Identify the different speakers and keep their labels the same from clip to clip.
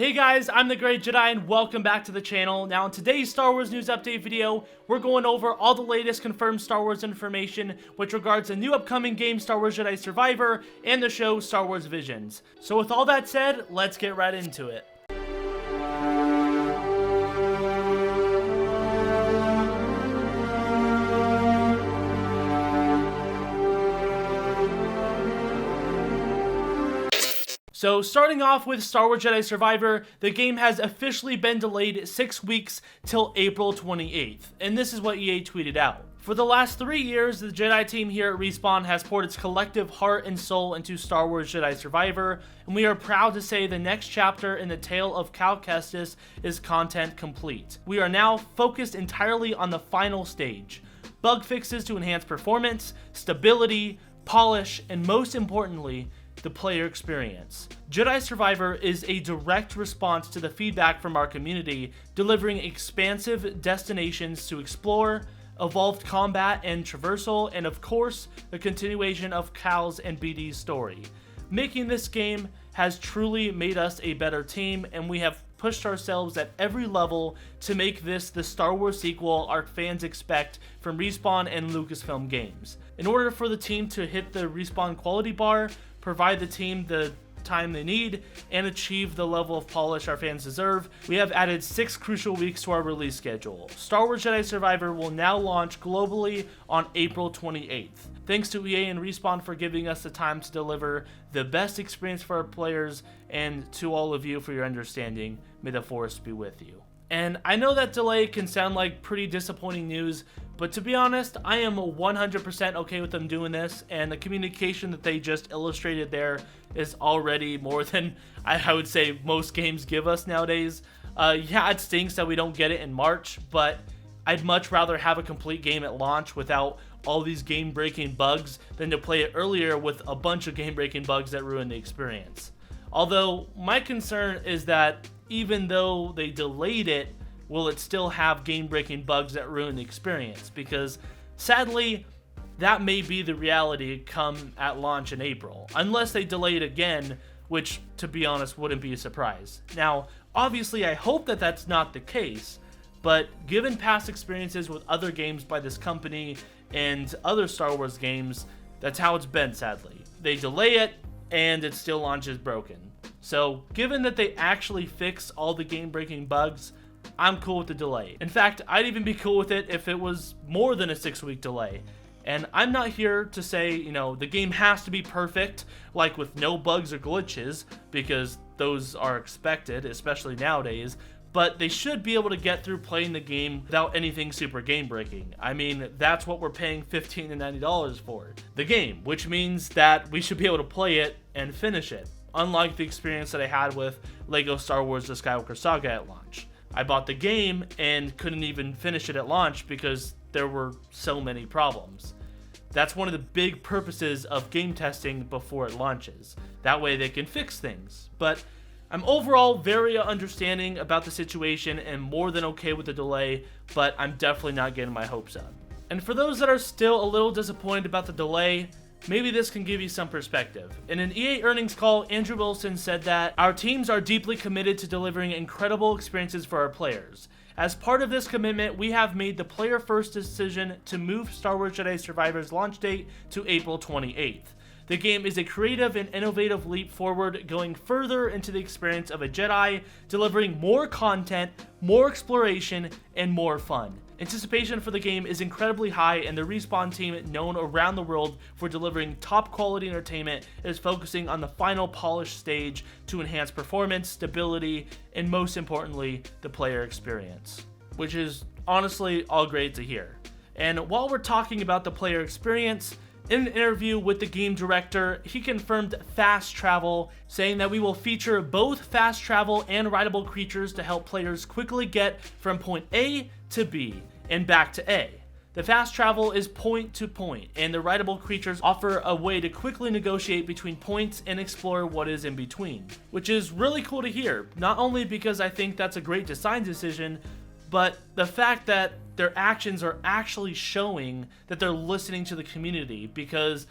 Speaker 1: Hey guys, I'm the Great Jedi and welcome back to the channel. Now in today's Star Wars news update video, we're going over all the latest confirmed Star Wars information which regards the new upcoming game Star Wars Jedi Survivor and the show Star Wars Visions. So with all that said, let's get right into it. So starting off with Star Wars Jedi Survivor, the game has officially been delayed 6 weeks till April 28th, and this is what EA tweeted out. For the last 3 years, the Jedi team here at Respawn has poured its collective heart and soul into Star Wars Jedi Survivor, and we are proud to say the next chapter in the tale of Cal Kestis is content complete. We are now focused entirely on the final stage. Bug fixes to enhance performance, stability, polish, and most importantly, the player experience. Jedi Survivor is a direct response to the feedback from our community, delivering expansive destinations to explore, evolved combat and traversal, and of course, the continuation of Cal's and BD's story. Making this game has truly made us a better team, and we have pushed ourselves at every level to make this the Star Wars sequel our fans expect from Respawn and Lucasfilm Games. In order for the team to hit the Respawn quality bar, provide the team the time they need, and achieve the level of polish our fans deserve, we have added 6 crucial weeks to our release schedule. Star Wars Jedi Survivor will now launch globally on April 28th. Thanks to EA and Respawn for giving us the time to deliver the best experience for our players, and to all of you for your understanding. May the Force be with you. And I know that delay can sound like pretty disappointing news, but to be honest, I am 100% okay with them doing this, and the communication that they just illustrated there is already more than I would say most games give us nowadays. Yeah, it stinks that we don't get it in March, but I'd much rather have a complete game at launch without all these game-breaking bugs than to play it earlier with a bunch of game-breaking bugs that ruin the experience. Although, my concern is that even though they delayed it, will it still have game-breaking bugs that ruin the experience? Because, sadly, that may be the reality come at launch in April. Unless they delay it again, which, to be honest, wouldn't be a surprise. Now, obviously, I hope that that's not the case, but given past experiences with other games by this company and other Star Wars games, that's how it's been, sadly. They delay it, and it still launches broken. So, given that they actually fix all the game-breaking bugs, I'm cool with the delay. In fact, I'd even be cool with it if it was more than a 6-week delay. And I'm not here to say, the game has to be perfect, like with no bugs or glitches, because those are expected, especially nowadays, but they should be able to get through playing the game without anything super game-breaking. I mean, that's what we're paying $15 to $90 for, the game, which means that we should be able to play it and finish it, unlike the experience that I had with LEGO Star Wars The Skywalker Saga at launch. I bought the game and couldn't even finish it at launch because there were so many problems. That's one of the big purposes of game testing before it launches. That way they can fix things. But I'm overall very understanding about the situation and more than okay with the delay, but I'm definitely not getting my hopes up. And for those that are still a little disappointed about the delay, maybe this can give you some perspective. In an EA earnings call, Andrew Wilson said that our teams are deeply committed to delivering incredible experiences for our players. As part of this commitment, we have made the player-first decision to move Star Wars Jedi Survivor's launch date to April 28th. The game is a creative and innovative leap forward, going further into the experience of a Jedi, delivering more content, more exploration, and more fun. Anticipation for the game is incredibly high, and the Respawn team, known around the world for delivering top quality entertainment, is focusing on the final polished stage to enhance performance, stability, and most importantly, the player experience. Which is honestly all great to hear. And while we're talking about the player experience, in an interview with the game director, he confirmed fast travel, saying that we will feature both fast travel and rideable creatures to help players quickly get from point A to B and back to A. The fast travel is point to point, and the rideable creatures offer a way to quickly negotiate between points and explore what is in between, which is really cool to hear, not only because I think that's a great design decision, but the fact that their actions are actually showing that they're listening to the community, because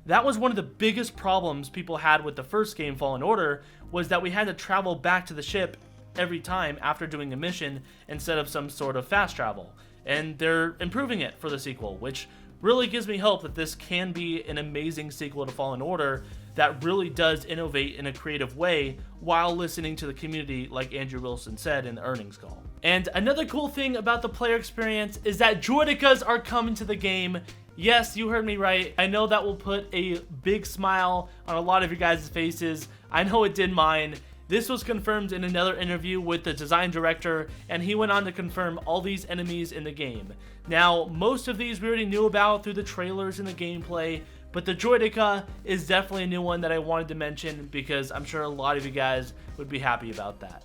Speaker 1: That was one of the biggest problems people had with the first game, Fallen Order, was that we had to travel back to the ship every time after doing a mission instead of some sort of fast travel. And they're improving it for the sequel, which really gives me hope that this can be an amazing sequel to Fallen Order that really does innovate in a creative way while listening to the community, like Andrew Wilson said in the earnings call. And another cool thing about the player experience is that droidekas are coming to the game. Yes, you heard me right. I know that will put a big smile on a lot of your guys' faces. I know it did mine. This was confirmed in another interview with the design director, and he went on to confirm all these enemies in the game. Now, most of these we already knew about through the trailers and the gameplay, but the droideka is definitely a new one that I wanted to mention because I'm sure a lot of you guys would be happy about that.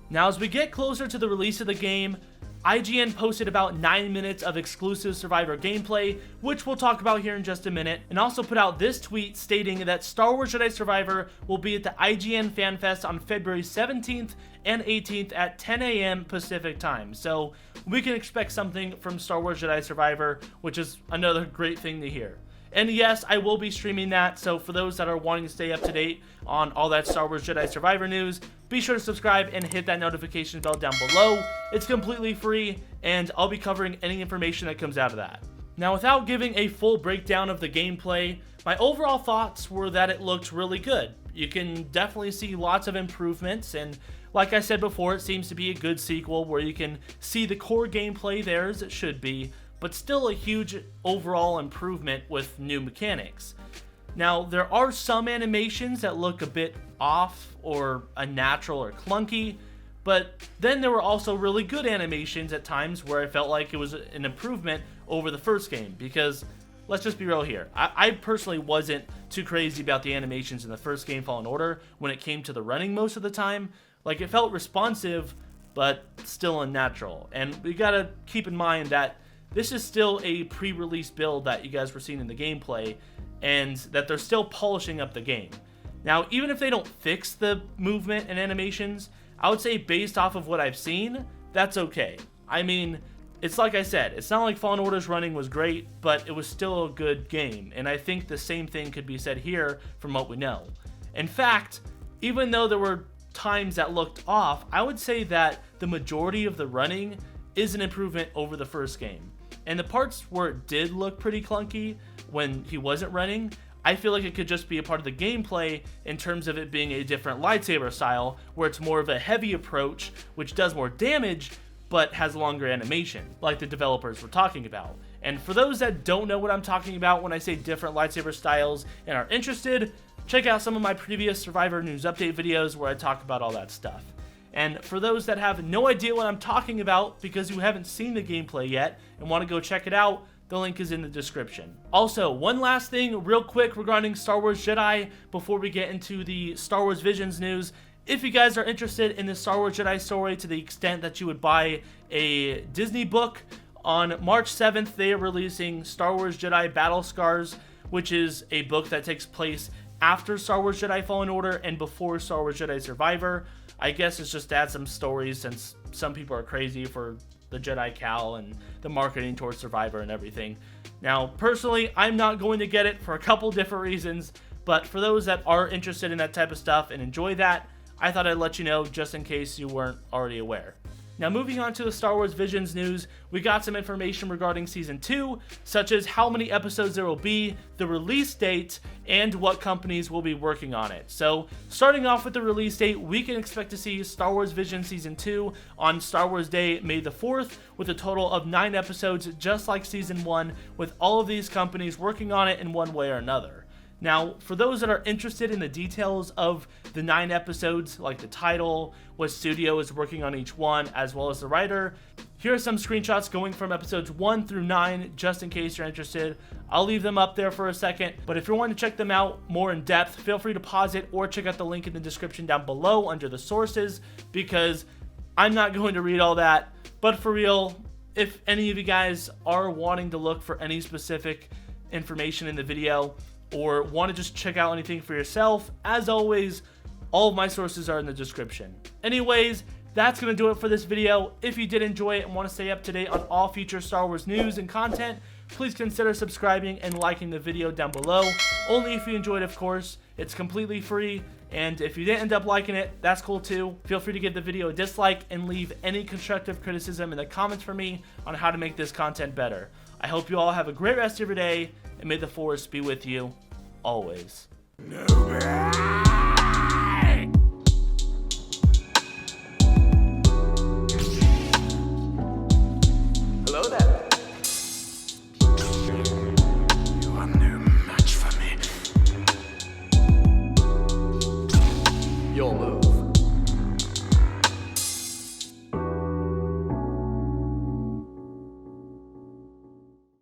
Speaker 1: Now, as we get closer to the release of the game, IGN posted about 9 minutes of exclusive Survivor gameplay, which we'll talk about here in just a minute, and also put out this tweet stating that Star Wars Jedi Survivor will be at the IGN Fan Fest on February 17th and 18th at 10 a.m. Pacific time. So we can expect something from Star Wars Jedi Survivor, which is another great thing to hear. And yes, I will be streaming that, so for those that are wanting to stay up to date on all that Star Wars Jedi Survivor news, be sure to subscribe and hit that notification bell down below. It's completely free, and I'll be covering any information that comes out of that. Now, without giving a full breakdown of the gameplay, my overall thoughts were that it looked really good. You can definitely see lots of improvements, and like I said before, it seems to be a good sequel where you can see the core gameplay there as it should be, but still a huge overall improvement with new mechanics. Now, there are some animations that look a bit off or unnatural or clunky, but then there were also really good animations at times where I felt like it was an improvement over the first game, because let's just be real here. I personally wasn't too crazy about the animations in the first game, Fallen Order, when it came to the running most of the time. Like, it felt responsive, but still unnatural. And we gotta keep in mind that this is still a pre-release build that you guys were seeing in the gameplay, and that they're still polishing up the game. Now, even if they don't fix the movement and animations, I would say based off of what I've seen, that's okay. I mean, it's like I said, it's not like Fallen Order's running was great, but it was still a good game, and I think the same thing could be said here from what we know. In fact, even though there were times that looked off, I would say that the majority of the running is an improvement over the first game. And the parts where it did look pretty clunky when he wasn't running, I feel like it could just be a part of the gameplay in terms of it being a different lightsaber style, where it's more of a heavy approach, which does more damage, but has longer animation, like the developers were talking about. And for those that don't know what I'm talking about when I say different lightsaber styles and are interested, check out some of my previous Survivor News Update videos where I talk about all that stuff. And for those that have no idea what I'm talking about because you haven't seen the gameplay yet and want to go check it out, the link is in the description. Also, one last thing real quick regarding Star Wars Jedi before we get into the Star Wars Visions news. If you guys are interested in the Star Wars Jedi story to the extent that you would buy a Disney book, on March 7th they are releasing Star Wars Jedi Battle Scars, which is a book that takes place after Star Wars Jedi Fallen Order and before Star Wars Jedi Survivor. I guess it's just to add some stories since some people are crazy for the Jedi Cal and the marketing towards Survivor and everything. Now, personally, I'm not going to get it for a couple different reasons, but for those that are interested in that type of stuff and enjoy that, I thought I'd let you know just in case you weren't already aware. Now, moving on to the Star Wars Visions news, we got some information regarding Season 2, such as how many episodes there will be, the release date, and what companies will be working on it. So, starting off with the release date, we can expect to see Star Wars Visions Season 2 on Star Wars Day, May the 4th, with a total of 9 episodes, just like Season 1, with all of these companies working on it in one way or another. Now, for those that are interested in the details of the 9 episodes, like the title, what studio is working on each one, as well as the writer, here are some screenshots going from episodes 1 through 9, just in case you're interested. I'll leave them up there for a second, but if you want to check them out more in depth, feel free to pause it or check out the link in the description down below under the sources, because I'm not going to read all that. But for real, if any of you guys are wanting to look for any specific information in the video, or want to just check out anything for yourself, as always, all of my sources are in the description. Anyways, that's going to do it for this video. If you did enjoy it and want to stay up to date on all future Star Wars news and content, please consider subscribing and liking the video down below. Only if you enjoyed, of course. It's completely free, and if you didn't end up liking it, that's cool too. Feel free to give the video a dislike and leave any constructive criticism in the comments for me on how to make this content better. I hope you all have a great rest of your day, and may the Force be with you always.
Speaker 2: No.